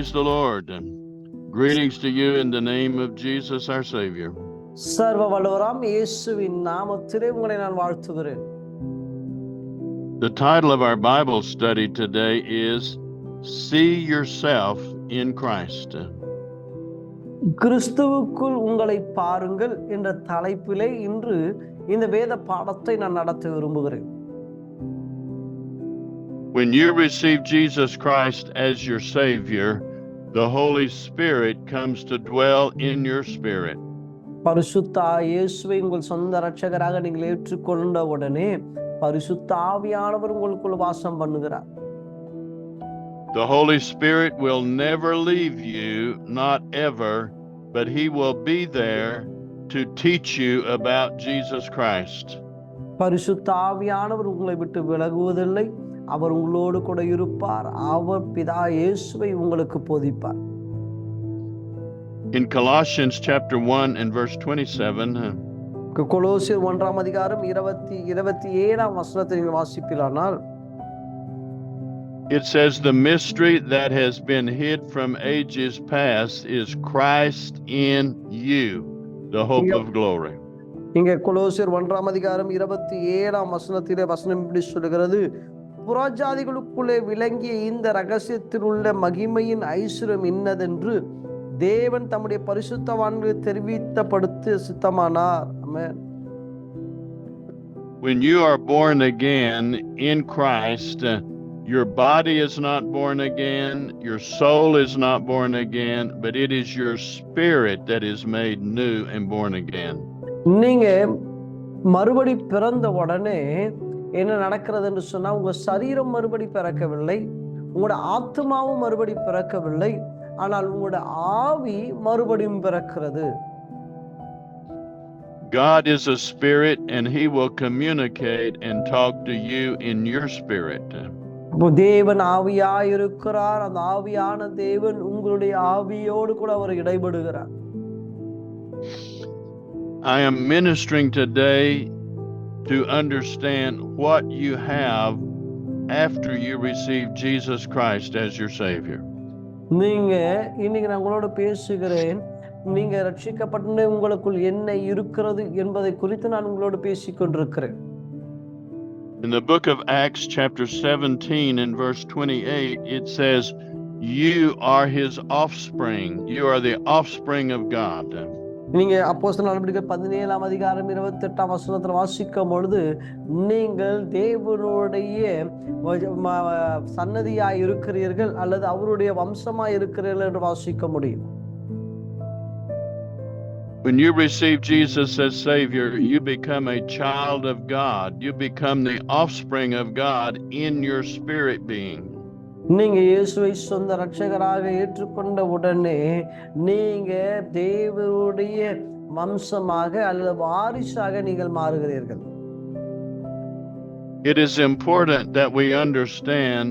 Praise the Lord. Greetings to you in the name of Jesus our Savior. சர்வ வல்லவராம் இயேசுவின் நாமத்திலே உங்களை நான் வாழ்த்துகிறேன். The title of our Bible study today is See Yourself in Christ. கிறிஸ்துவுக்குள் உங்களை பாருங்கள் என்ற தலைப்பிலே இன்று இந்த வேத பாடத்தை நான் நடத்த விரும்புகிறேன். When you receive Jesus Christ as your Savior, the Holy Spirit comes to dwell in your spirit. பரிசுத்த இயேசுவை உங்கள் சொந்த இரட்சகராக நீங்கள் ஏற்றுக்கொண்ட உடனே பரிசுத்த ஆவியானவர் உங்களுக்குள் வாசம் பண்ணுகிறார். The Holy Spirit will never leave you, not ever, but He will be there to teach you about Jesus Christ. பரிசுத்த ஆவியானவர் உங்களை விட்டு விலகுவதில்லை. அவர் உங்களோடு கூட இருப்பார். அவர் பிதா இயேசுவை உங்களுக்கு போதிப்பார். In Colossians chapter 1 and verse 27, கொலோசியர் 1ஆம் அதிகாரம் 27ஆம் வசனத்தை நீங்கள் வாசிப்பீரானால், it says, the mystery that has been hid from ages past is Christ in you, the hope of glory. இங்கே கொலோசியர் 1ஆம் அதிகாரம் 27ஆம் வசனத்திலே வசனம் இப்படி சொல்கிறது, புறஜாதிகளுக்குள்ளே விளங்கிய இந்த ரகசியத்தில் உள்ள மகிமையின் ஐஸ்வர்யம் இன்னதென்று தேவன் தம்முடைய பரிசுத்தவான்களை தெரிவித்தப்படுத்த சித்தமானார். ஆமென். When you are born again in Christ, your body is not born again, your soul is not born again, but it is your spirit that is made new and born again. நீங்க மறுபடி பிறந்த உடனே என்ன நடக்கிறது என்று சொன்னா, உங்க சரீரம் மறுபடி பிறக்கவில்லை, உங்களோட ஆத்மாவும் மறுபடி பிறக்கவில்லை, ஆனால் உங்களோட ஆவி மறுபடியும் பிறக்கிறது. God is a spirit and He will communicate and talk to you in your spirit. தேவன் ஆவியாய் இருக்கிறார். அந்த ஆவியான தேவன் உங்களுடைய ஆவியோடு கூட அவர் இடைபடுகிறார். I am ministering today to understand what you have after you receive Jesus Christ as your Savior. நீங்க இன்னைக்கு நான் உங்களோட பேசுகிறேன். நீங்க ரட்சிக்கப்பட்ட உங்களுக்குள் என்ன இருக்கிறது என்பதை குறித்து நான் உங்களோடு பேசிக் கொண்டிருக்கிறேன். In the book of Acts chapter 17 and verse 28, it says, you are His offspring. You are the offspring of God. நீங்க அப்போஸ்தலர் நடபடிகள் 17ஆம் அதிகாரம் 28ஆம் வசனத்தில் வாசிக்கும் பொழுது, நீங்கள் தேவனுடைய சன்னதியாய் இருக்கிறீர்கள் அல்லது அவருடைய வம்சமாய் இருக்கிறீர்கள் என்று வாசிக்க முடியும். When you receive Jesus as Savior, you become a child of God. You become the offspring of God in your spirit being. நீங்க இயேசுவை சொந்த இரட்சகராக ஏற்றுக்கொண்ட உடனே நீங்க தேவனுடைய வம்சமாக அல்லது வாரிசாக நீங்கள் மாறுகிறீர்கள். It is important that we understand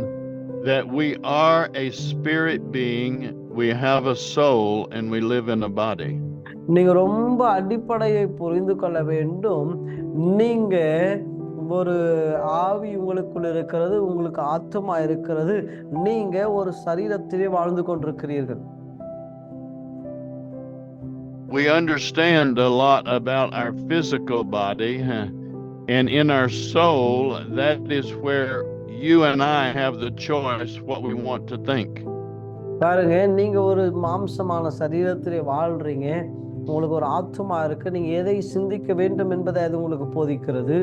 that we are a spirit being, we have a soul, and we live in a body. நீங்க ரொம்ப அடிப்படையை புரிந்து கொள்ள வேண்டும். நீங்க ஒரு ஆவி உங்களுக்குள் இருக்கிறது, உங்களுக்கு ஆத்மா இருக்கிறது, நீங்க ஒரு சரீரத்திலே வாழ்ந்து கொண்டிருக்கிறீர்கள். We understand a lot about our physical body, and in our soul, that is where you and I have the choice what we want to think. பாருங்க, நீங்க ஒரு மாம்சமான சரீரத்திலே வாழ்றீங்க, உங்களுக்கு ஒரு ஆத்மா இருக்கு, நீங்க எதை சிந்திக்க வேண்டும் என்பதை அது உங்களுக்கு போதிக்கிறது.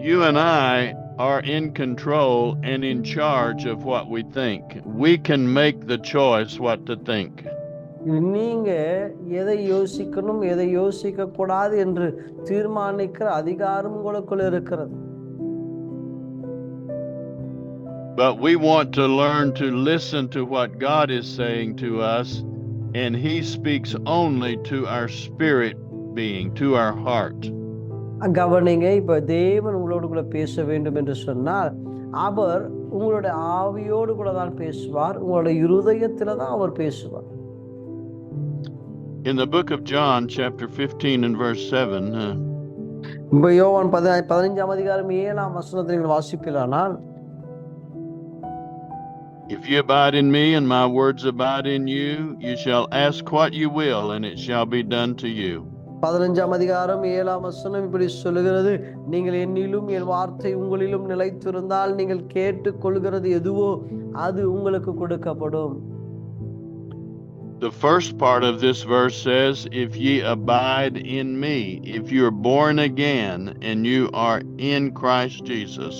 You and I are in control and in charge of what we think. We can make the choice what to think. நீங்க எதை யோசிக்கணும் எதை யோசிக்க கூடாது என்று தீர்மானிக்கிற அதிகாரம் உங்களுக்குள்ள இருக்கிறது. But we want to learn to listen to what God is saying to us, and He speaks only to our spirit being, to our heart. கவனிங்க, இப்ப தேவன் உங்களோடு கூட பேச வேண்டும் என்று சொன்னால் அவர் உங்களுடைய ஆவியோடு கூட தான் பேசுவார், உங்களுடைய இருதயத்தில தான் அவர் பேசுவார். In the book of John chapter 15 and verse 7, யோவான் 15ஆம் அதிகாரம் 7ஆம் வசனத்தை நீங்கள் வாசிப்பீரானால், If you abide in me and my words abide in you, you shall ask what you will, and it shall be done to you. 15ஆம் அதிகாரம் 7ஆம் வசனம் இப்படி சொல்லுகிறது, நீங்கள் என்னிலும் என் வார்த்தை உங்களிலும் நிலைத்திருந்தால் நீங்கள் கேட்டுக் கொள்கிறது எதுவோ அது உங்களுக்கு கொடுக்கப்படும். The first part of this verse says, if ye abide in me, if you're born again and you are in Christ Jesus.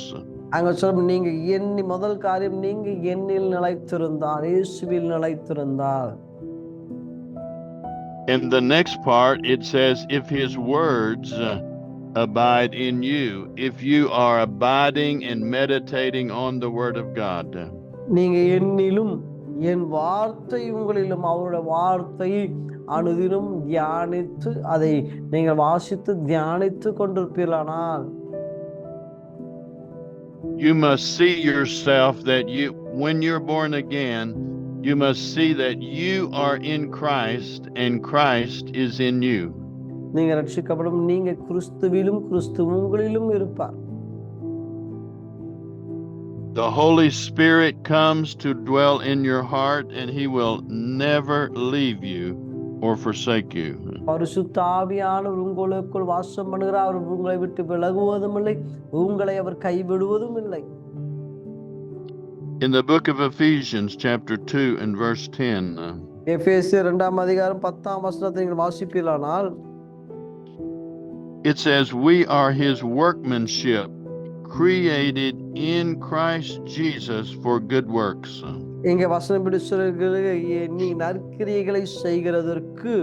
அங்க சொல்ல நீங்க முதல் காரியம் நீங்க என்னில் நிலைத்திருந்தால், இயேசுவில் நிலைத்திருந்தால். In the next part it says, if his words abide in you, if you are abiding and meditating on the word of God. நீங்க என்னிலும் என் வார்த்தை உங்களிலும், அவருடைய வார்த்தையை அனுதினம் தியானித்து அதை நீங்கள் வாசித்து தியானித்து கொண்டிருப்பீர்களானால், you must see yourself that when you're born again, you must see that you are in Christ and Christ is in you. நீங்க ரட்சிக்கப்படும், நீங்க கிறிஸ்துவிலும் கிறிஸ்து உங்களிலும் இருப்பார். The Holy Spirit comes to dwell in your heart and he will never leave you or forsake you. பரிசுத்த ஆவியானவர் உங்களுக்குள் வாசம் பண்ணுகிறார். அவர் உங்களை விட்டு விலகுவதும் இல்லை, உங்களை அவர் கைவிடுவதும் இல்லை. In the book of Ephesians chapter 2 and verse 10. எபேசியர் 2ஆம் அதிகாரம் 10ஆம் வசனத்தை நீங்கள் வாசிப்பீர்களானால், it says, we are his workmanship, created in Christ Jesus for good works. இங்க வசனம் இப்படி சொல்கிறது, நீ நற்கிரியைகளை செய்கிறதற்கு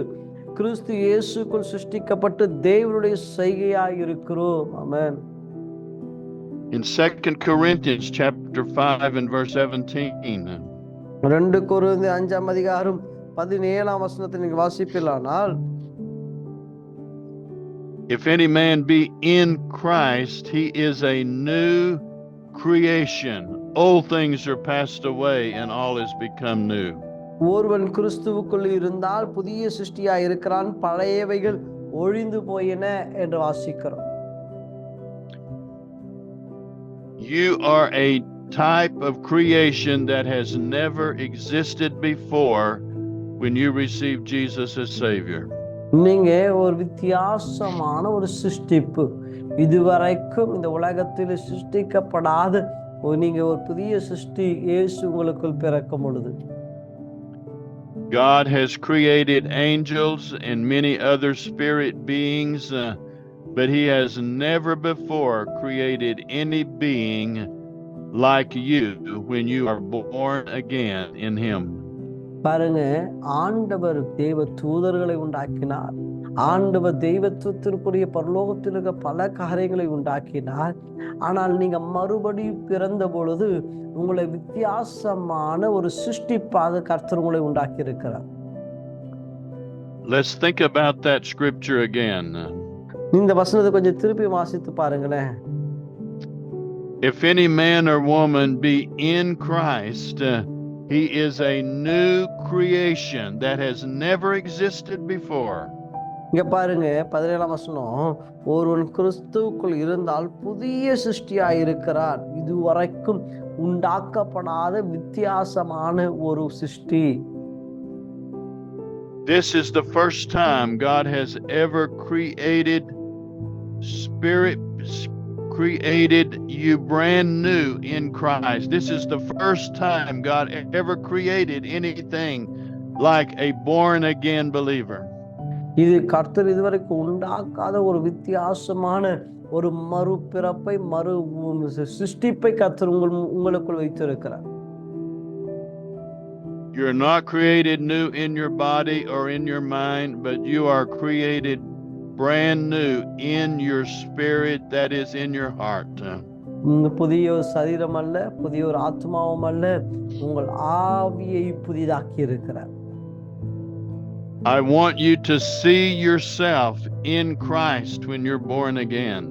கிறிஸ்து இயேசுக்குள் சிருஷ்டிக்கப்பட்டு தேவனுடைய செய்கையாய் இருக்கிறோம். ஆமென். In 2 Corinthians chapter 5 and verse 17. 2 கொரிந்தியர் 5ஆம் அதிகாரம் 17ஆம் வசனத்தை நீங்கள் வாசிப்பீர்களானால், if any man be in Christ, he is a new creation. Old things are passed away and all has become new. ஒருவன் கிறிஸ்துவுக்குள் இருந்தால் புதிய சிருஷ்டியாய் இருக்கிறான், பழையவைகள் ஒழிந்து போயின என்று வாசிக்கிறோம். You are a type of creation that has never existed before when you receive Jesus as Savior. நீங்க ஒரு வித்தியாசமான ஒரு சிருஷ்டிப்பு, இதுவரைக்கும் இந்த உலகத்தில் சிருஷ்டிக்கப்படாத நீங்க ஒரு புதிய சிருஷ்டி இயேசு உங்களுக்குள் பிறக்கும் பொழுது. God has created angels and many other spirit beings, but he has never before created any being like you when you are born again in him. பாருங்க, ஆண்டவர் தேவ தூதர்களை உண்டாக்கினார், ஆண்டவர் தெய்வத்துவத்திற்குரிய பரலோகத்தில் இருக்க பல காரியங்களை உண்டாக்கினார். ஆனால் நீங்க மறுபடியும் பிறந்த பொழுது உங்களை வித்தியாசமான ஒரு சிருஷ்டிப்பாக கர்த்தர் உங்களை உண்டாக்கி இருக்கிறார். Let's think about that scripture again. இந்த வசனத்தை கொஞ்சம் திருப்பி வாசித்து பாருங்களேன். If any man or woman be in Christ, he is a new creation that has never existed before. இங்க பாருங்க 17ஆம் வசனம், ஒருவன் கிறிஸ்துவுக்குள் இருந்தால் புதிய சிருஷ்டியாய் இருக்கிறார், இதுவரைக்கும் உண்டாக்கப்படாத வித்தியாசமான ஒரு சிருஷ்டி. This is the first time God has ever created you brand new in Christ. This is the first time God ever created anything like a born again believer. இது கர்த்தர் இதுவரைக்கும் உண்டாக்காத ஒரு வித்தியாசமான ஒரு மறுபிறப்பை, மறு சிருஷ்டிப்பை கர்த்தர் உங்களுக்குள் வைத்திருக்கிறார். You're not created new in your body or in your mind, but you are created brand new in your spirit, that is in your heart. புதிய ஒரு சரீரம் அல்ல, புதிய ஒரு ஆத்மாவும் அல்ல, உங்கள் ஆவியை புதிதாக்கி இருக்கிறார். I want you to see yourself in Christ when you're born again.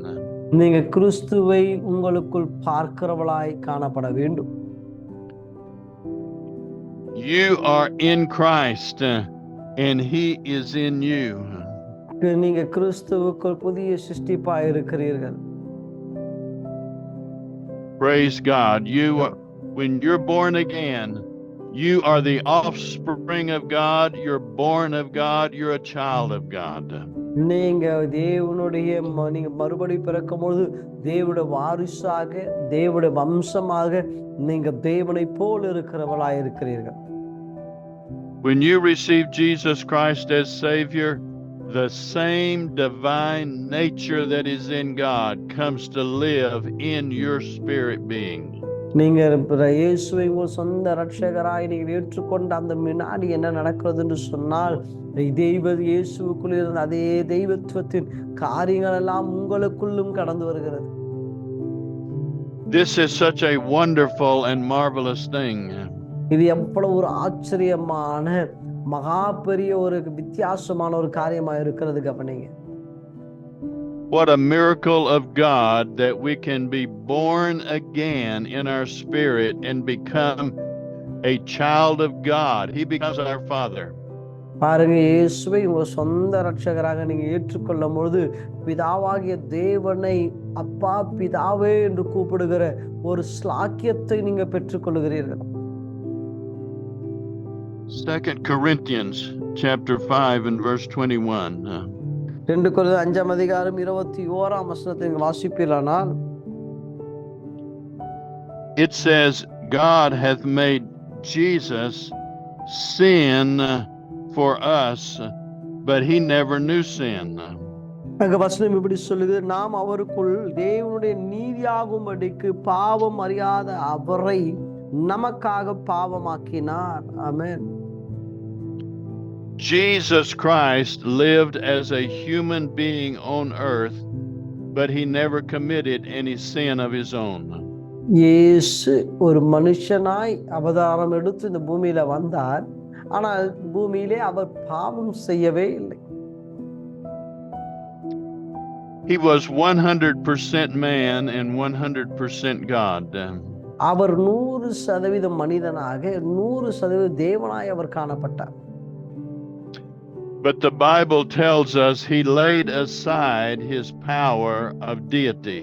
நீங்க கிறிஸ்துவை உங்களுக்குள் பார்க்கிறவளாய் காணப்பட வேண்டும். You are in Christ and he is in you. நீங்க கிறிஸ்துவுக்குள் புதிய சிருஷ்டிப்பாய் இருக்கிறீர்கள். Praise God. when you're born again, you are the offspring of God, you're born of God, you're a child of God. நீங்க தேவனுடைய நீங்க மறுபடி பிறக்கும்போது தேவனுடைய வாரிசாக, தேவனுடைய வம்சமாக நீங்க தேவனை போல் இருக்கிறவளாய் இருக்கிறீர்கள். When you receive Jesus Christ as Savior, the same divine nature that is in God comes to live in your spirit being. நீங்க இயேசுவை உங்கள் சொந்த ரட்சகராய் நீங்கள் ஏற்றுக்கொண்ட அந்த வினாடி என்ன நடக்கிறது என்று சொன்னால், தெய்வ இயேசுக்குள் இருந்த அதே தெய்வத்துவத்தின் காரியங்கள் எல்லாம் உங்களுக்குள்ளும் கடந்து வருகிறது. This is such a wonderful and marvelous thing. இது எவ்வளவு ஒரு ஆச்சரியமான மகா பெரிய ஒரு வித்தியாசமான ஒரு காரியமா இருக்கிறது. கவனிங்க. What a miracle of God that we can be born again in our spirit and become a child of God. He becomes our Father. பாருங்க, இயேசுவை உங்க சொந்த ரட்சகராக நீங்க ஏற்றுக்கொள்ளும் பொழுது பிதாவாகிய தேவனை அப்பா பிதாவே என்று கூப்பிடுகிற ஒரு ஸ்லாக்கியத்தை நீங்க பெற்றுக்கொள்கிறீர்கள். 2 Corinthians chapter 5 and verse 21. 2 கொரிந்தியர் 5ஆம் அதிகாரம் 21ஆம் வசனத்தை வாசிப்பீர்களானால், it says, God hath made Jesus sin for us, but he never knew sin. அங்க வசனம் இப்படி சொல்லுது, நாம் அவருக்குள் தேவனுடைய நீதியாகும்படிக்கு பாவம் அறியாத அவரை நமக்காக பாவமாக்கினார். ஆமென். Jesus Christ lived as a human being on earth, but he never committed any sin of his own. இயேசு ஒரு மனுஷனாய் அவதாரம் எடுத்து இந்த பூமியில வந்தார். ஆனால் பூமியிலே அவர் பாவம் செய்யவே இல்லை. He was 100% man and 100% God. அவர் 100% மனிதனாக 100% தேவனாய் அவர் காணப்பட்டார். But the Bible tells us he laid aside his power of deity.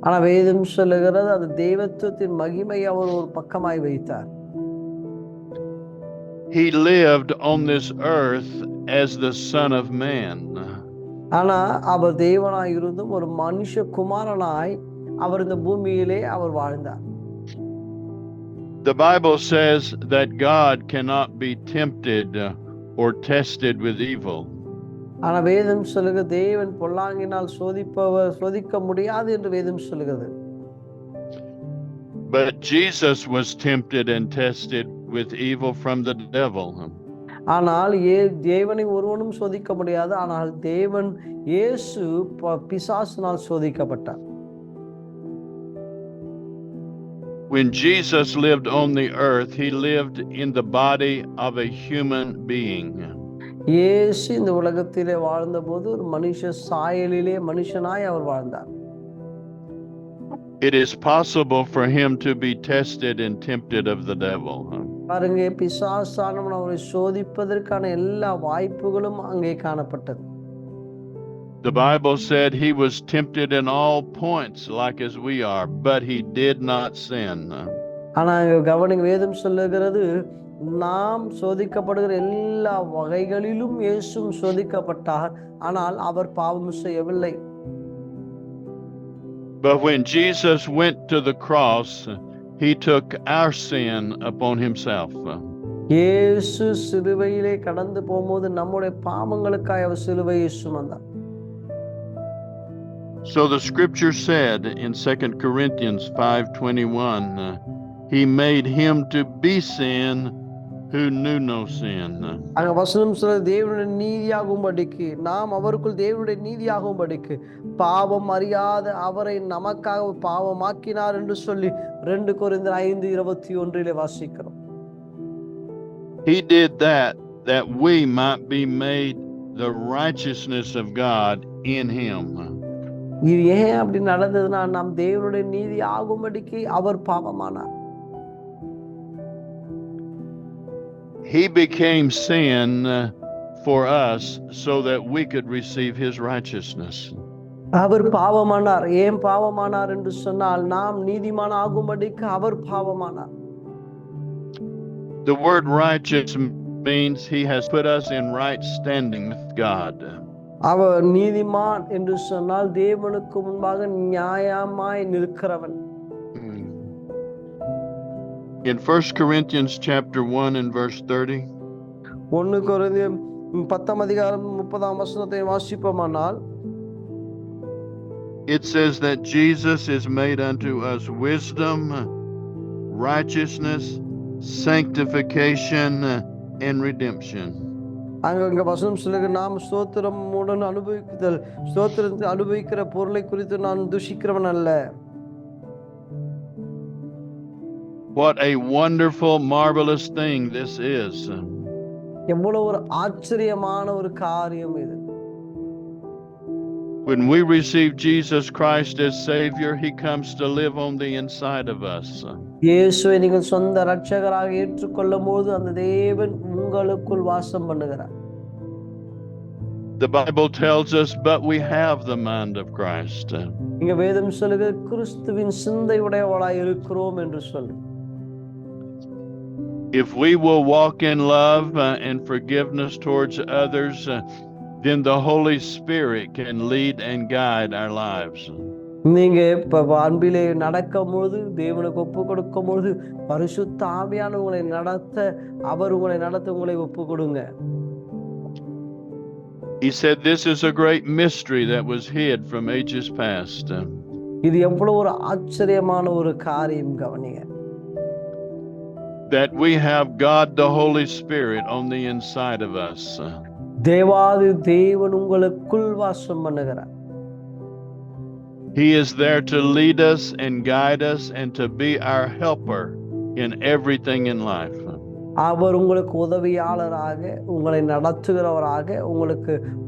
ஆனா வேதம் சொல்லுகிறது அது தெய்வத்துவத்தின் மகிமை அவர் ஒரு பக்கமாய் வைத்தார். He lived on this earth as the Son of Man. ஆனா அவர் தேவனாய் இருந்தும் ஒரு மனுஷ குமாரனாய் அவர் இந்த பூமியிலே அவர் வாழ்ந்தார். The Bible says that God cannot be tempted or tested with evil. ஆனா வேதம் சொல்லுகிறது தேவன் பொல்லாங்கினால் சோதிக்க முடியாது என்று வேதம் சொல்லுகிறது. But Jesus was tempted and tested with evil from the devil. ஆனால் தேவனை ஒருவனும் சோதிக்க முடியாது. ஆனால் தேவன் இயேசு பிசாசினால் சோதிக்கப்பட்டார். When Jesus lived on the earth, he lived in the body of a human being. இயேசு இந்த உலகத்திலே வாழ்ந்தபோது ஒரு மனுஷ சாயலிலே மனுஷனாய் அவர் வாழ்ந்தார். It is possible for him to be tested and tempted of the devil. பாருங்க, பிசாசானவன் அவரை சோதிப்பதற்கான எல்லா வாய்ப்புகளும் அங்கே காணப்பட்டது. The Bible said he was tempted in all points like as we are, but he did not sin. ஆனா கவனிங்க, வேதம் சொல்லுகிறது நாம் சோதிக்கப்படுகிற எல்லா வகைகளிலும் இயேசுவும் சோதிக்கப்பட்டார். ஆனால் அவர் பாவம் செய்யவில்லை. But when Jesus went to the cross, he took our sin upon himself. இயேசு சிலுவையிலே கடந்து போகும்போது நம்முடைய பாவங்களுக்காக அவர் சிலுவையை சுமந்தார். So the scripture said in 2 Corinthians 5:21, he made him to be sin who knew no sin. அங்க வசனம் சொல்ல தேவனுடைய நீதியாகும்படிக்கு, நாம் அவருக்குள் தேவனுடைய நீதியாகும்படிக்கு பாவம் அறியாத அவரை நமக்காக பாவமாக்கினார் என்று சொல்லி 2 கொரிந்தியர் 5:21 வாசிக்கிறோம். He did that we might be made the righteousness of God in him. இது ஏன் அப்படி நடந்ததுன்னா, நாம் தேவனுடைய நீதி ஆகும்படிக்கு அவர் பாவமானார். He became sin for us so that we could receive his righteousness. அவர் பாவமானார். ஏன் பாவமானார் என்று சொன்னால் நாம் நீதிமான் ஆகும்படிக்கு அவர் பாவமானார். The word righteous means he has put us in right standing with God. அவர் நீதிமான் என்று சொன்னால் தேவனுக்கு முன்பாக நியாயமாய் நிற்கிறவன். In 1 Corinthians chapter 1 and verse 30, 1 கொரிந்தியர் 10 அதிகாரம் 30 வசனத்தை வாசிப்போமானால், it says that Jesus is made unto us wisdom, righteousness, sanctification, and redemption. அங்க வசனம் சொல்லுங்க, நாம் ஸ்தோத்திரமுடன் அனுபவிக்குதல், ஸ்தோத்திரத்தை அனுபவிக்கிற பொருளை குறித்து நான் துஷிக்கிறவன் அல்ல. What a wonderful, marvelous thing this is. எவ்வளவு ஒரு ஆச்சரியமான ஒரு காரியம் இது. When we receive Jesus Christ as Savior, He comes to live on the inside of us. இயேசுவை நீங்கள் சொந்த இரட்சகராக ஏற்றுக்கொள்ளும் போது அந்த தேவன் உங்களுக்குள் வாசம் பண்ணுகிறார். The Bible tells us, but we have the mind of Christ. இங்க வேதம் சொல்லுகிறது, கிறிஸ்துவின் சிந்தை உடையவளாய் இருக்கிறோம் என்று சொல்லு. If we will walk in love and forgiveness towards others, then the Holy Spirit can lead and guide our lives. நீங்க இப்ப அன்பிலே நடக்கும்போது, தேவனுக்கு ஒப்பு கொடுக்கும்போது, பரிசுத்த ஆவியானவர் உங்களை நடத்த, அவர் உங்களை நடத்த உங்களை ஒப்பு கொடுங்க. He said this is a great mystery that was hid from ages past. இது எவ்வளவு ஒரு ஆச்சரியமான ஒரு காரியம் கவனிங்க. That we have God the Holy Spirit on the inside of us. தேவாதி தேவன் உங்களுக்குள் வாசம் பண்ணுகிறார். He is there to lead us and guide us and to be our helper in everything in life. அவர் உங்களுக்கு உதவியாளராக, உங்களை நடத்துகிறவராக,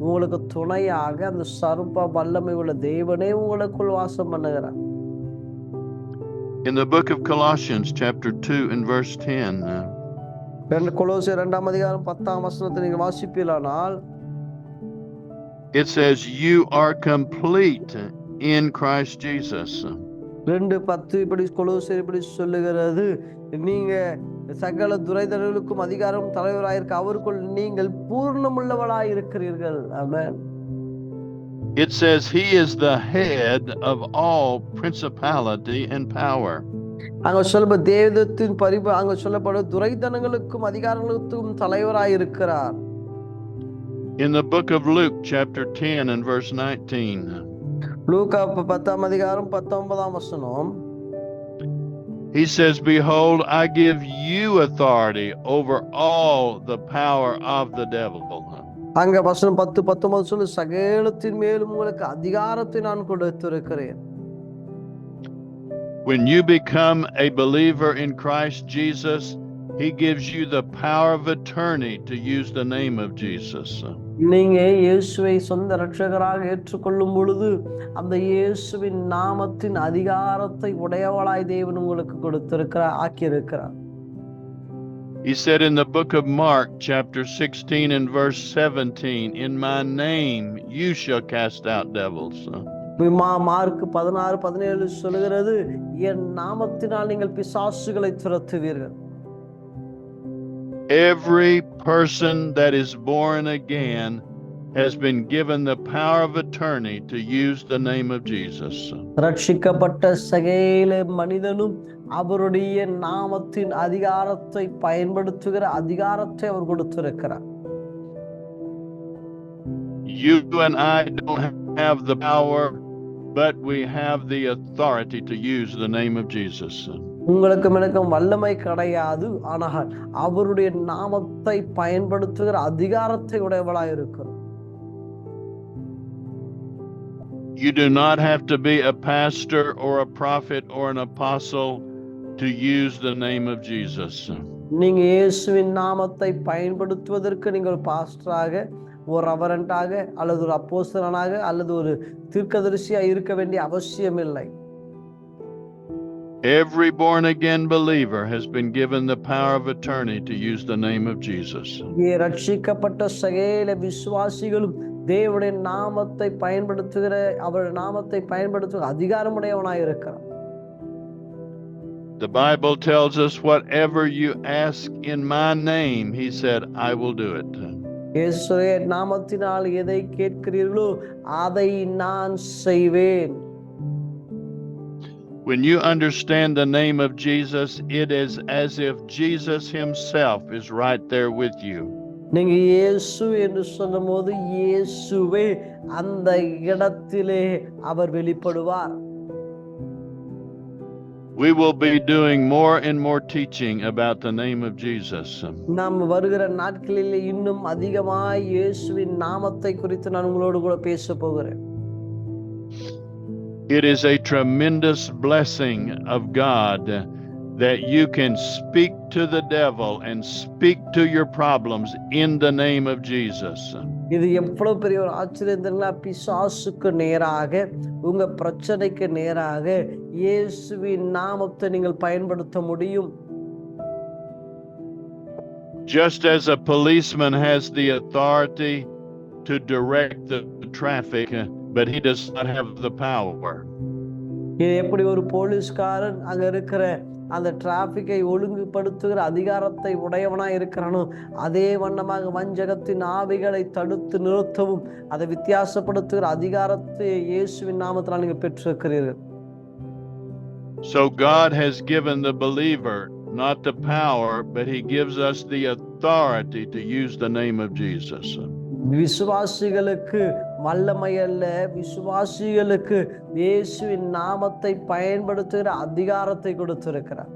உங்களுக்கு துணையாக அந்த சர்வ வல்லமை உள்ள தேவனே உங்களுக்குள் வாசம் பண்ணுகிறார். In the book of Colossians chapter 2 and verse 10, கொலோசியர் 2 அதிகாரம் 10 வசனத்தை நீங்கள் வாசிப்பீர்களானால், it says you are complete in Christ Jesus. 2:10 இப்படி கொலோசியர் இப்படி சொல்லுகிறது, நீங்க சகல துரைதர்களுக்கும் அதிகாரம் தலைவராயிருக்க அவருக்குள் நீங்கள் பூர்ணமுள்ளவளாய் இருக்கிறீர்கள். ஆமென். It says he is the head of all principality and power. அங்க சொல்ல தேவதத்தின் பரிபு, அங்க சொல்லப்படும் துரைதனங்களுக்கும் அதிகாரங்களுக்கும் தலைவராய் இருக்கிறார். In the book of Luke chapter 10 and verse 19, லூக்கா 10 அதிகாரம் 19 வசனம், he says, behold, I give you authority over all the power of the devil. அங்க வசனம் 10:19 சொல்லு, சகலத்தின் மேலும் உங்களுக்கு அதிகாரத்தை நான் கொடுத்திருக்கிறேன். When you become a believer in Christ Jesus, he gives you the power of attorney to use the name of Jesus. நீங்க இயேசுவை சொந்த இரட்சகராக ஏற்றுக்கொள்ளும் பொழுது அந்த இயேசுவின் நாமத்தின் அதிகாரத்தை உடையவளாய் தேவன் உங்களுக்கு கொடுத்திருக்கிறார், ஆக்கியிருக்கிறார். He said in the book of Mark chapter 16 and verse 17, in my name you shall cast out devils. Mark 16:17 சொல்லுகிறது, என் நாமத்தினால் நீங்கள் பிசாசுகளை துரத்துவீர்கள். Every person that is born again has been given the power of attorney to use the name of Jesus. ரட்சிக்கப்பட்ட சகல மனிதனும் அவருடைய நாமத்தின் அதிகாரத்தை பயன்படுத்துகிற அதிகாரத்தை அவர் கொடுத்திருக்கிறார். You and I don't have the power, but we have the authority to use the name of Jesus. உங்களுக்கும் எனக்கும் வல்லமை கிடையாது, ஆனால் அவருடைய நாமத்தை பயன்படுத்துகிற அதிகாரத்தை உடையவளாய் இருக்கிறோம். You do not have to be a pastor or a prophet or an apostle to use the name of Jesus. நீங்க இயேசுவின் நாமத்தை பயன்படுத்துவதற்கு நீங்கள் பாஸ்டராக, ஒரு ரெவரண்டாக, அல்லது ஒரு அப்போஸ்தலனாக, அல்லது ஒரு தீர்க்கதரிசியா இருக்க வேண்டிய அவசியம் இல்லை. Every born again believer has been given the power of attorney to use the name of Jesus. ரட்சிக்கப்பட்ட சகல விசுவாசிகளும் தேவனுடைய நாமத்தை பயன்படுத்துகிற, அவருடைய நாமத்தை பயன்படுத்துகிற அதிகாரமுடையவனாய் இருக்கிறான். The Bible tells us, whatever you ask in my name, he said, I will do it. இயேசுவே நாமத்தினால் எதை கேட்கிறீர்களோ அதை நான் செய்வேன். When you understand the name of Jesus, it is as if Jesus himself is right there with you. நீங்க இயேசு என்று சொல்லும்போது இயேசுவே அந்த இடத்திலே அவர் வெளிப்படுவார். We will be doing more and more teaching about the name of Jesus. நாம் வருகிற நாட்களில் இன்னும் அதிகமாய் இயேசுவின் நாமத்தை குறித்து நான் உங்களோடு கூட பேச போகிறேன். It is a tremendous blessing of God that you can speak to the devil and speak to your problems in the name of Jesus. இது எவ்வளவு பெரிய ஒரு ஆச்சரியம் தெரியுங்களா? பிசாசுக்கு நேராக, உங்க பிரச்சனைக்கு நேராக இயேசுவின் நாமத்தை நீங்கள் பயன்படுத்த முடியும். Just as a policeman has the authority to direct the traffic, but he does not have the power. இது எப்படி ஒரு போலீஸ்காரன் அங்க இருக்கிற அந்த டிராபிக்கை ஒழுங்குபடுத்துகிற அதிகாரத்தை உடையவனாய் இருக்கிறானோ, அதே வண்ணமாக வஞ்சகத்தின் ஆவிகளை தடுத்து நிறுத்தவும் அதை வித்தியாசப்படுத்துகிற அதிகாரத்தை இயேசுவின் நாமத்தினால் நீங்க பெற்றிருக்கிறீர்கள். So God has given the believer not the power, but he gives us the authority to use the name of Jesus. விசுவாசிகளுக்கு வல்லமை அல்ல, விசுவாசிகளுக்கு இயேசுவின் நாமத்தை பயன்படுத்துகிற அதிகாரத்தை கொடுத்திருக்கிறார்.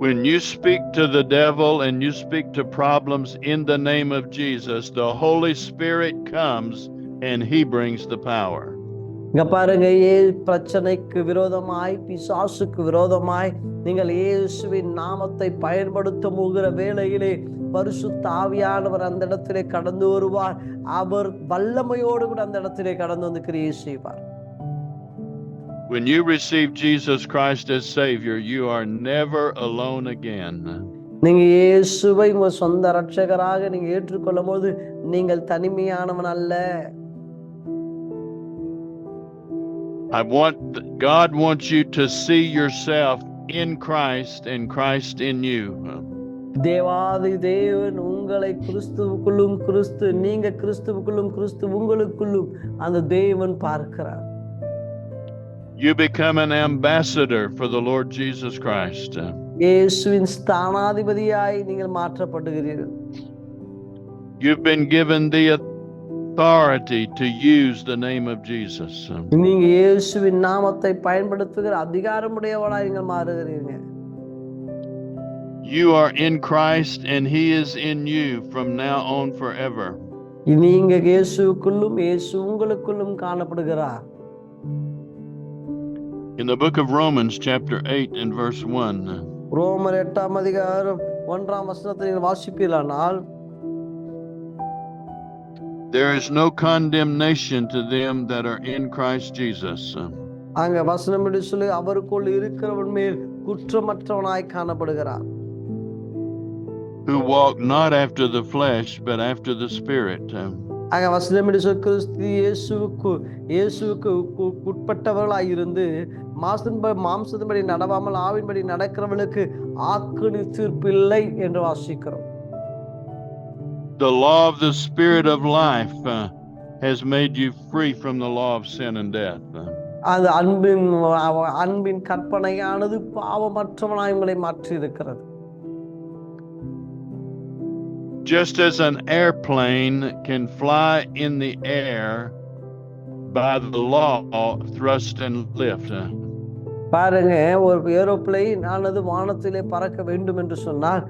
When you speak to the devil and you speak to problems in the name of Jesus, the Holy Spirit comes and he brings the power. இங்க பாருங்க, பிரச்சனைக்கு விரோதமாய், பிசாசுக்கு விரோதமாய் நீங்கள் இயேசுவின் நாமத்தை பயன்படுத்த போகிற வேளையிலே பரிசுத்த ஆவியானவர் அந்த இடத்திலே கடந்து வருவார். அவர் வல்லமையோடு கூட அந்த இடத்திலே கடந்து வந்து கிரியை செய்வார். When you receive Jesus Christ as Savior, you are never alone again. நீங்க இயேசுவை உங்க சொந்த இரட்சகராக நீங்க ஏற்றுக்கொள்ளும் போது நீங்கள் தனிமையானவன் அல்ல. God wants you to see yourself in Christ and Christ in you. தேவாதி தேவன் உங்களை கிறிஸ்துவுக்குள்ளும், நீங்க கிறிஸ்துவுக்குள்ளும், கிறிஸ்து உங்களுக்குள்ளும் அந்த தேவன் பார்க்கிறார். You become an ambassador for the Lord Jesus Christ. இயேசுவின் ஸ்தானாதிபதியாய் நீங்கள் மாற்றப்படுகிறீர்கள். You've been given the authority to use the name of Jesus. நீங்க இயேசுவின் நாமத்தை பயன்படுத்துகிற அதிகாரமுடையவராய் நீங்கள் மாறுகிறீர்கள். You are in Christ and he is in you from now on forever. நீங்க இயேசுவுக்குள்ளும், இயேசு உங்களுக்குள்ளும் காணப்படுகிறார். In the book of Romans chapter 8 and verse 1. ரோமர் 8ஆம் அதிகாரம் 1ஆம் வசனத்தை நீங்கள் வாசிப்பீர்களானால், There is no condemnation to them that are in Christ Jesus. அங்க வசனம் எப்படி சொல்லி, அவருக்குள் இருக்கிறவன் மேல் குற்றமற்றவனாய் காணப்படுகிறார். Who walk not after the flesh, but after the Spirit. அங்க வசனம் எப்படி சொல்லி, கிறிஸ்து இயேசுவுக்கு உட்பட்டவர்களாய் இருந்து மாம்சத்தின்படி நடவாமல் ஆவின்படி நடக்கிறவர்களுக்கு ஆக்கினை தீர்ப்பில்லை என்று வாசிக்கிறோம். The law of the Spirit of life has made you free from the law of sin and death. அந்த அன்பின் கற்பனையானது பாவமற்றவனாய் உங்களை மாற்றி இருக்கிறது. Just as an airplane can fly in the air by the law of thrust and lift. பாருங்க, ஒரு aeroplane ஆனது வானத்திலே பறக்க வேண்டும் என்று சொன்னால்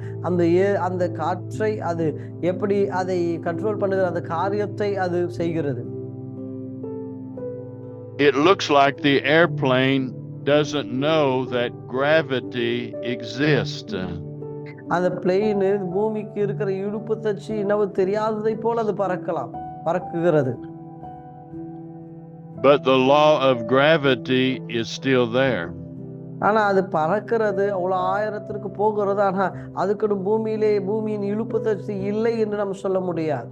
அந்த காற்றை அது எப்படி அதை கண்ட்ரோல் பண்ணுகிற அந்த காரியத்தை அது செய்கிறது. It looks like the airplane doesn't know that gravity exists. அந்த பிளேன் பூமிக்கு இருக்கிற இழுப்பு தச்சு இன்னும் தெரியாததை போல அது பறக்குகிறது. But the law of gravity is still there. ஆனா அது பறக்கிறது, அவ்வளவு ஆயிரத்திற்கு போகிறது. ஆனா அதுக்கு பூமியின் இழுப்பு தச்சு இல்லை என்று நம்ம சொல்ல முடியாது.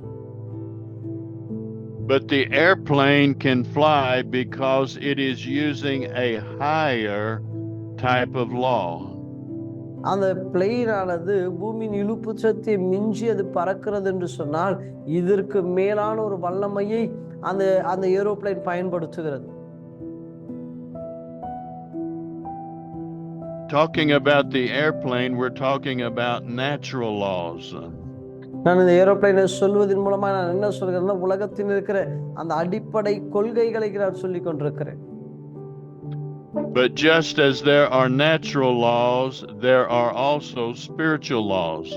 But the airplane can fly because it is using a higher type of law. அந்த பிளெயினானது பூமியின் இழுப்பு சக்தியை மிஞ்சி அது பறக்கிறது என்று சொன்னால் இதற்கு மேலான ஒரு வல்லமையை அந்த அந்த ஏரோப்ளேன் பயன்படுத்துகிறது. Talking about the airplane, we're talking about natural laws. நான் இந்த ஏரோப்ளைனை சொல்வதன் மூலமா நான் என்ன சொல்கிறேன்னா உலகத்தில் இருக்கிற அந்த அடிப்படை கொள்கைகளை நான் சொல்லிக் கொண்டிருக்கிறேன். But just as there are natural laws, there are also spiritual laws.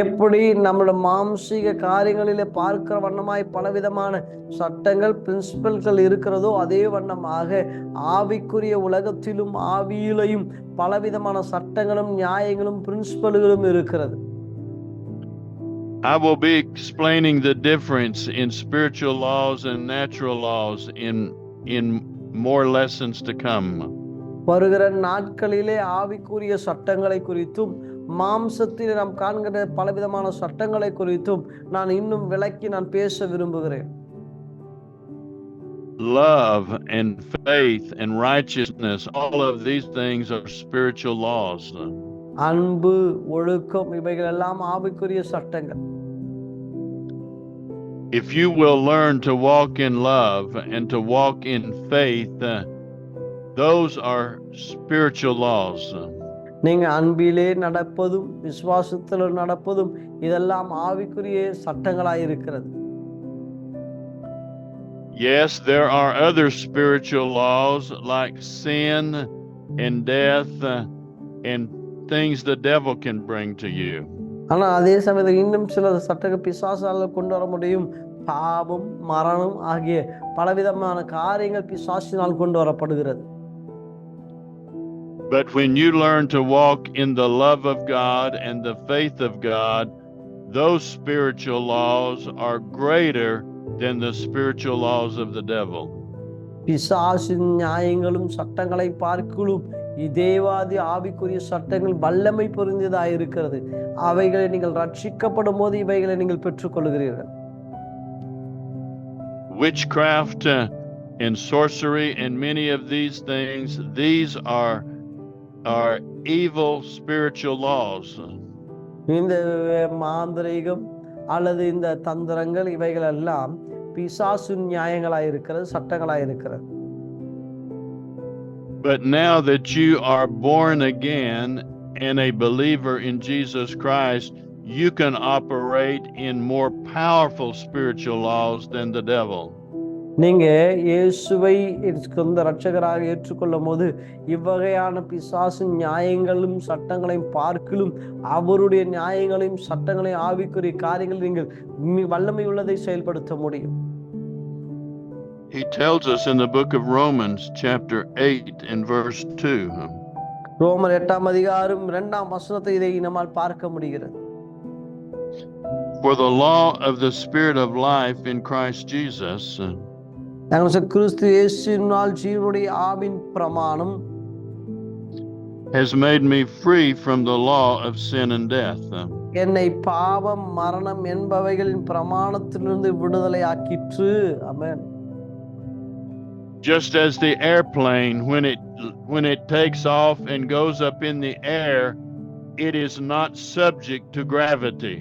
எப்படி நம்மளோட மாம்சீக காரியங்களிலே பார்க்கிற வண்ணமாய் பலவிதமான சட்டங்கள் பிரின்சிபல்கள் இருக்கிறதோ அதே வண்ணமாக ஆவிக்குரிய உலகத்திலும் ஆவியிலையும் பலவிதமான சட்டங்களும் நியாயங்களும் பிரின்சிபல்களும் இருக்கிறது. I will be explaining the difference in spiritual laws and natural laws in more lessons to come. வருகிற நாட்களிலே ஆவிக்குரிய சட்டங்களை குறித்தும் மாம்சத்தில் நாம் காண்கிற பலவிதமான சட்டங்களை குறித்தும் நான் இன்னும் விளக்கி நான் பேச விரும்புகிறேன். Love and faith and righteousness, all of these things are spiritual laws. அன்பு, ஒழுக்கம் இவைகள் எல்லாம் ஆவிக்குரிய சட்டங்கள். If you will learn to walk in love and to walk in faith, those are spiritual laws. நீங்க அன்பிலே நடப்பதும் விசுவாசத்தில் நடப்பதும் இதெல்லாம் ஆவிக்குரிய சட்டங்களாய் இருக்கிறது. Yes, there are other spiritual laws like sin and death and things the devil can bring to you. ஆனா அதே சமயத்தில் இன்னும் சில சட்டங்கள் பிசாசால கொண்டு வர முடியும். பாவம், மரணம் ஆகிய பலவிதமான காரியங்கள் பிசாசினால் கொண்டு வரப்படுகிறது. But when you learn to walk in the love of God and the faith of God, those spiritual laws are greater than the spiritual laws of the devil. பிசாசின் நியாயங்களும் சட்டங்களை பார்க்கலும் தேவாதி ஆவிக்குரிய சட்டங்கள் வல்லமை பொருந்தியதாக இருக்கிறது. அவைகளை நீங்கள் ரட்சிக்கப்படும் போது இவைகளை நீங்கள் பெற்றுக்கொள்கிறீர்கள். Witchcraft and sorcery and many of these things, these are evil spiritual laws. இந்த மாந்திரீகம் அல்லது இந்த தந்திரங்கள் இவைகள் எல்லாம் பிசாசு நியாயங்களாய் இருக்கிறது, சட்டங்களாய் இருக்கிறது. But now that you are born again and a believer in Jesus Christ, you can operate in more powerful spiritual laws than the devil. நீங்க இயேசுவை சொந்த இரட்சகராக ஏற்றுக்கொள்ளும் போது இவ்வகையான பிசாசு நியாயங்களும் சட்டங்களையும் பார்க்கலும் அவருடைய நியாயங்களையும் சட்டங்களையும் ஆவிக்குரிய காரியங்களை நீங்கள் வல்லமை உள்ளதை செயல்படுத்த முடியும். He tells us in the book of Romans chapter 8 and verse 2. ரோமர் 8ஆம் அதிகாரம் 2ஆம் வசனத்தை இதை நம்மால் பார்க்க முடிகிறது. For the law of the Spirit of life in Christ Jesus கிறிஸ்து இயேசுவினால் ஜீவனுடைய ஆவின் பிரமாணம் has made me free from the law of sin and death. என்னை பாவம், மரணம் என்பவைகளின் பிரமாணத்திலிருந்து விடுதலை ஆக்கிற்று. ஆமென். Just as the airplane, when it takes off and goes up in the air, it is not subject to gravity.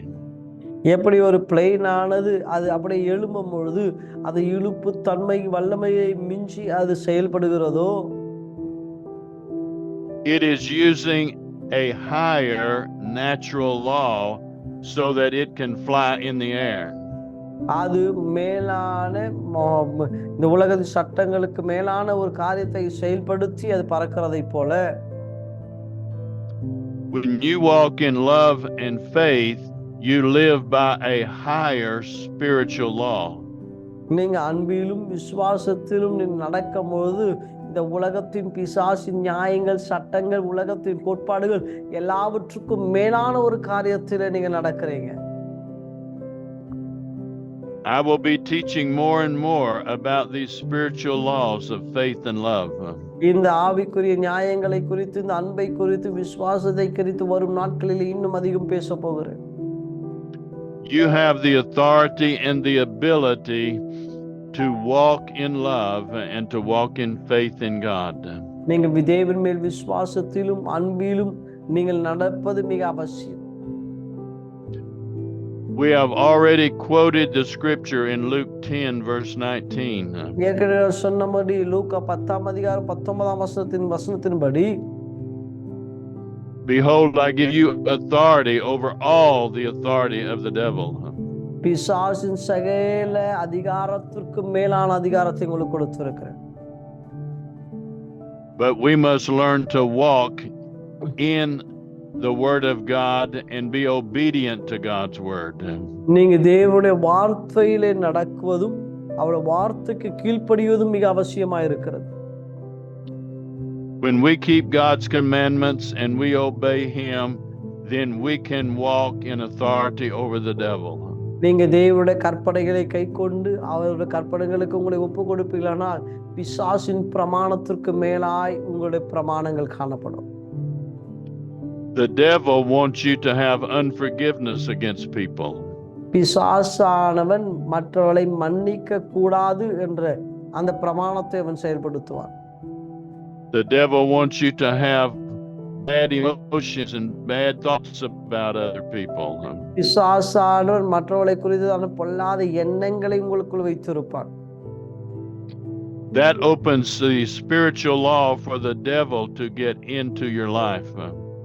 எப்படி ஒரு plane ஆனது அது அப்படியே எழும்பும் பொழுது அது இழுப்பு தன்மை வல்லமையை மிஞ்சி அது செயல்படுகிறதோ, it is using a higher natural law so that it can fly in the air. அது மேலான இந்த உலகத்தின் சட்டங்களுக்கு மேலான ஒரு காரியத்தை செயல்படுத்தி அது பறக்கிறதை போல. When you walk in love and faith, you live by a higher spiritual law. நீங்க அன்பிலும் விசுவாசத்திலும் நீங்க நடக்கும்போது இந்த உலகத்தின் பிசாசின் நியாயங்கள், சட்டங்கள், உலகத்தின் கோட்பாடுகள் எல்லாவற்றுக்கும் மேலான ஒரு காரியத்தில் நீங்க நடக்கிறீங்க. I will be teaching more and more about these spiritual laws of faith and love. இந்த ஆவிக்குரிய நியாயங்களை குறித்து, இந்த அன்பை குறித்து, விசுவாசத்தை குறித்து வரும் நாட்களில் இன்னும் அதிகம் பேச போகிறேன். You have the authority and the ability to walk in love and to walk in faith in God. நீங்கள் தேவன் மேல் விசுவாசத்திலும் அன்பிலும் நீங்கள் நடப்பது மிக அவசியம். We have already quoted the scripture in Luke 10 verse 19. ஏற்கனவே சொன்னபடி லூக்கா 10ஆம் அதிகாரம் 19ஆம் வசனத்தின்படி Behold, I give you authority over all the authority of the devil. பிசாசின் சகல அதிகாரத்திற்கு மேலான அதிகாரத்தை உங்களுக்கு கொடுத்திருக்கிறேன். But we must learn to walk in the word of God and be obedient to God's word. நீங்க தேவனுடைய வார்த்தையிலே நடக்குவதும் அவருடைய வார்த்தைக்கு கீழ்ப்படிவதும் மிக அவசியமாக இருக்கிறது. When we keep God's commandments and we obey him, then we can walk in authority over the devil. நீங்க தேவனுடைய கற்பனைகளை கைக்கொண்டு அவருடைய கற்பனைகளுக்கு உங்களை ஒப்பு கொடுப்பீர்களானால் பிசாசின் பிரமாணத்திற்கு மேலாய் உங்களுடைய பிரமாணங்கள் காணப்படும். The devil wants you to have unforgiveness against people. பிசாசானவன் மற்றவர்களை மன்னிக்க கூடாது என்ற அந்த பிரமாணத்தை அவன் செயல்படுத்துவான். The devil wants you to have bad emotions and bad thoughts about other people. பிசாசானவன் மற்றவர்களை குறித்து பொல்லாத எண்ணங்களை உங்களுக்குள் வைத்திருப்பான். That opens the spiritual law for the devil to get into your life.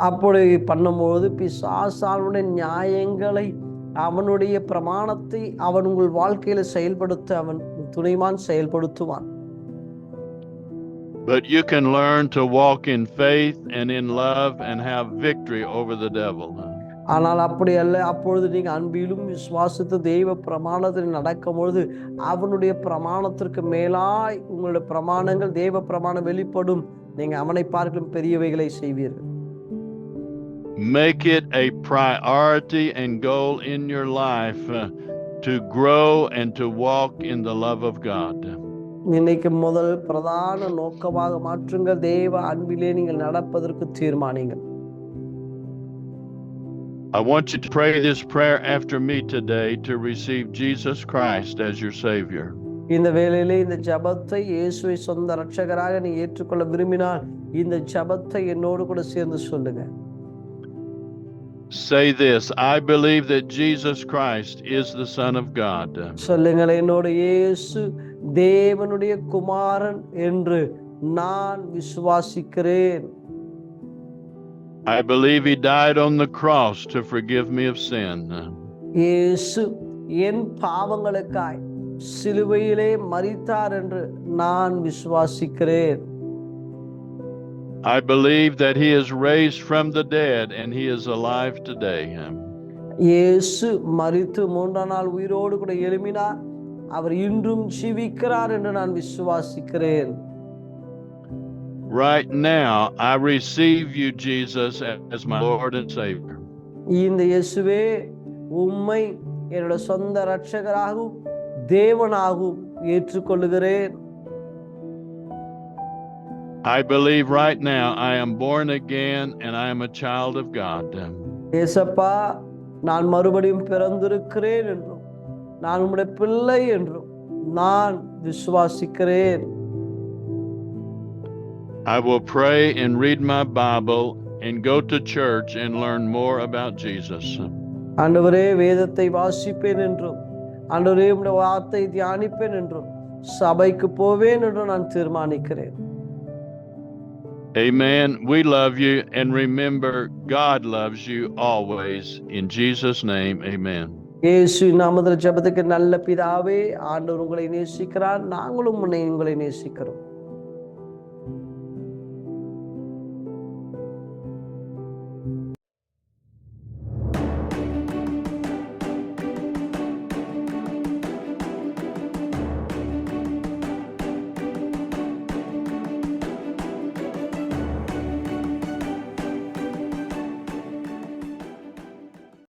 அப்படி பண்ணும்போது பிசாசானுடைய நியாயங்களை அவனுடைய பிரமாணத்தை அவன் உங்கள் வாழ்க்கையில செயல்படுத்த அவன் துணைமான் செயல்படுத்துவான். But you can learn to walk in faith and in love and have victory over the devil. ஆனால் அப்படி அல்ல, அப்பொழுது நீங்க அன்பிலும் விசுவாசத்து தெய்வ பிரமாணத்தில் நடக்கும்பொழுது அவனுடைய பிரமாணத்திற்கு மேலாய் உங்களுடைய பிரமாணங்கள் தெய்வ பிரமாணம் வெளிப்படும். நீங்க அவனை பார்க்கும் பெரியவைகளை செய்வீர்கள். Make it a priority and goal in your life to grow and to walk in the love of God. இன்னைக்கு முதல் பிரதான நோக்கமாக மாற்றுங்கள். தேவ அன்பிலே நீங்கள் நடப்பதற்கு தீர்மானிங்கள். I want you to pray this prayer after me today to receive Jesus Christ as your Savior. இந்த வேளையிலே இந்த ஜெபத்தை இயேசுவை சொந்த இரட்சகராக நீ ஏற்றுக்கொள்ள விரும்பினால் இந்த ஜெபத்தை என்னோடு கூட சேர்ந்து சொல்லுங்க. Say this: I believe that Jesus Christ is the Son of God. சொல்லுங்கள், என்னோடு இயேசு தேவனுடைய குமாரன் என்று நான் விசுவாசிக்கிறேன். I believe he died on the cross to forgive me of sin. இயேசு என் பாவங்களுக்காய் சிலுவையிலே மரித்தார் என்று நான் விசுவாசிக்கிறேன். I believe that he is raised from the dead and he is alive today. இயேசு மரித்து மூன்றாம் நாள் உயிரோடு கூட எழும்பினார். அவர் இன்றும் ஜீவிக்கிறார் என்று நான் விசுவாசிக்கிறேன். Right now, I receive you, Jesus, as my Lord and Savior. இந்த இயேசுவே உம்மை என்னுடைய சொந்த இரட்சகராகவும் தேவனாகவும் ஏற்றுக்கொள்கிறேன். I believe right now I am born again and I am a child of God. இயேசப்பா, நான் மறுபடியும் பிறந்திருக்கிறேன் என்றும் நான் உம்முடைய பிள்ளை என்றும் நான் விசுவாசிக்கிறேன். I will pray and read my Bible and go to church and learn more about Jesus. ஆண்டவரே, வேதத்தை வாசிப்பேன் என்றும் ஆண்டவரே உம்முடைய வார்த்தை தியானிப்பேன் என்றும் சபைக்கு போவேன் என்றும் நான் தீர்மானிக்கிறேன். Amen. We love you, and remember, God loves you always. In Jesus' name, amen. இயேசு நாமத்தில் ஜெபத்துக்கு நல்ல பிதாவே, ஆண்டவர் உங்களை நேசிக்கிறார், நாங்களும் உங்களை நேசிக்கிறோம்.